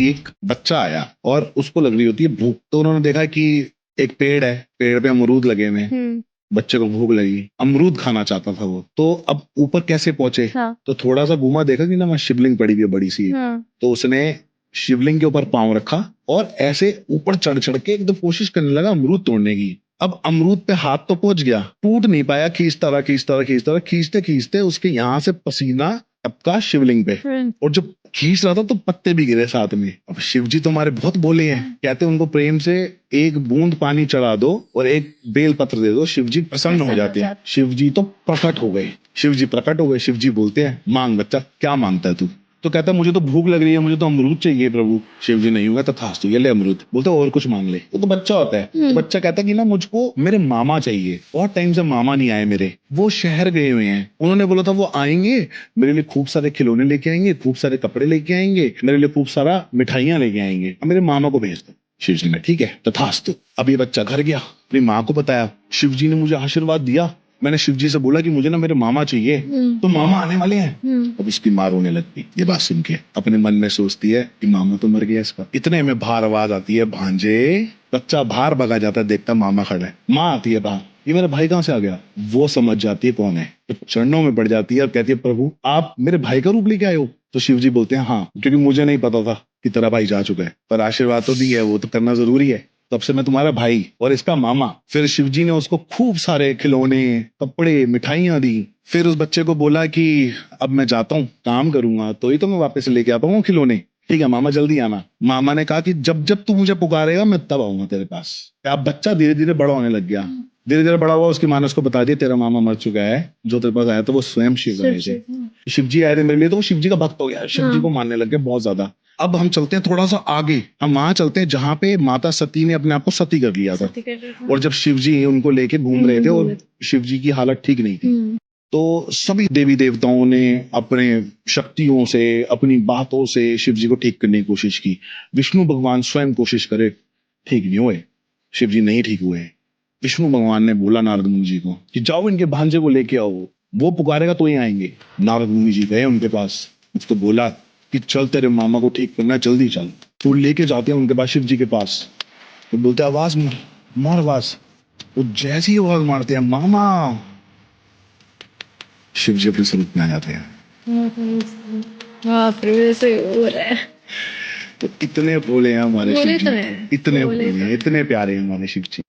एक बच्चा आया और उसको लग रही होती है भूख। तो उन्होंने देखा कि एक पेड़ है, पेड़ पे अमरूद लगे हुए हैं। बच्चे को भूख लगी, अमरूद खाना चाहता था वो। तो अब ऊपर कैसे पहुंचे? हाँ। तो थोड़ा सा घूमा, देखा कि ना वहाँ शिवलिंग पड़ी हुई है बड़ी सी। हाँ। तो उसने शिवलिंग के ऊपर पांव रखा और ऐसे ऊपर चढ़ चढ़ के एकदम कोशिश करने लगा अमरूद तोड़ने की। अब अमरूद पे हाथ तो पहुंच गया, टूट नहीं पाया। खींचते खींचते उसके यहाँ से पसीना टपका शिवलिंग पे। और जब खींच रहा था तो पत्ते भी गिरे साथ में। अब शिव जी तो हमारे बहुत बोले हैं, कहते हैं उनको प्रेम से एक बूंद पानी चढ़ा दो और एक बेल पत्र दे दो, शिव जी प्रसन्न हो जाते हैं। शिव जी तो प्रकट हो गए। शिव जी बोलते हैं, मांग बच्चा, क्या मांगता है तू? तो कहता है मुझे तो भूख लग रही है, मुझे तो अमरूद चाहिए प्रभु। शिव जी, नहीं होगा तथास्तु, ये ले अमरूद। बोलते और कुछ मांग ले। वो तो बच्चा होता है। तो बच्चा कहता है कि ना मुझको मेरे मामा चाहिए, बहुत टाइम से मामा नहीं आए मेरे, वो शहर गए हुए हैं। उन्होंने बोला था वो आएंगे, मेरे लिए खूब सारे खिलौने लेके आएंगे, खूब सारे कपड़े लेके आएंगे, मेरे लिए खूब सारा मिठाइयां लेके आएंगे, अब मेरे मामा को भेज दो। शिव जी ने ठीक है तथास्तु। अब ये बच्चा घर गया, अपनी माँ को बताया, शिव जी ने मुझे आशीर्वाद दिया, मैंने शिव जी से बोला कि मुझे ना मेरे मामा चाहिए, तो मामा आने वाले हैं। अब इसकी माँ रोने लगती, ये बात सुन के अपने मन में सोचती है कि मामा तो मर गया इसका। इतने में बाहर आवाज आती है, भांजे। बच्चा बाहर भगा जाता है, देखता मामा खड़ा है। माँ आती है बाहर, ये मेरा भाई कहाँ से आ गया? वो समझ जाती है कौन है, तो चरणों में पड़ जाती है और कहती है, प्रभु आप मेरे भाई का रूप लेके आए हो? तो शिव जी बोलते हैं, हाँ, क्योंकि मुझे नहीं पता था कि तेरा भाई जा चुका है, पर आशीर्वाद तो दी है, वो तो करना जरूरी है, तब से मैं तुम्हारा भाई और इसका मामा। फिर शिवजी ने उसको खूब सारे खिलौने, कपड़े, मिठाइयां दी। फिर उस बच्चे को बोला कि अब मैं जाता हूँ, काम करूंगा तो ही तो मैं वापस लेके आ पाऊंगा खिलौने। ठीक है मामा, जल्दी आना। मामा ने कहा कि जब जब तू मुझे पुकारेगा मैं तब आऊंगा तेरे पास। अब बच्चा धीरे धीरे बड़ा होने लग गया। धीरे धीरे बड़ा हुआ, उसकी माँ ने उसको बता दिया तेरा मामा मर चुका है, जो तेरे पास आया था वो स्वयं शिव आए थे। शिव जी आए थे मेरे लिए, तो वो शिव जी का भक्त हो गया, शिव जी को मानने लग गया बहुत ज्यादा। अब हम चलते हैं थोड़ा सा आगे, हम वहां चलते हैं जहां पे माता सती ने अपने आप को सती कर लिया था। और जब शिव जी उनको लेके घूम रहे थे और शिव जी की हालत ठीक नहीं थी, तो सभी देवी देवताओं ने अपने शक्तियों से, अपनी बातों से शिव जी को ठीक करने की कोशिश की। विष्णु भगवान स्वयं कोशिश करे, ठीक नहीं हुए, शिव जी नहीं ठीक हुए। विष्णु भगवान ने बोला नारद मुनि जी को कि जाओ इनके भांजे को लेके आओ, वो पुकारेगा तो ही आएंगे। नारद मुनि जी गए उनके पास, उसको बोला कि चल तेरे मामा को ठीक करना है, जल्दी चल। तो लेके जाते हैं उनके पास, शिव जी के पास। तो बोलते आवाज मार आवाज। वो जैसी आवाज मारते हैं, मामा, शिव जी अपने स्वरूप में आ जाते हैं। बाप रे, वैसे हो रहा है। तो इतने भोले हैं हमारे शिव बोले जी, तो है, इतने बोले भोले तो हैं, है। इतने प्यारे हैं हमारे शिव जी।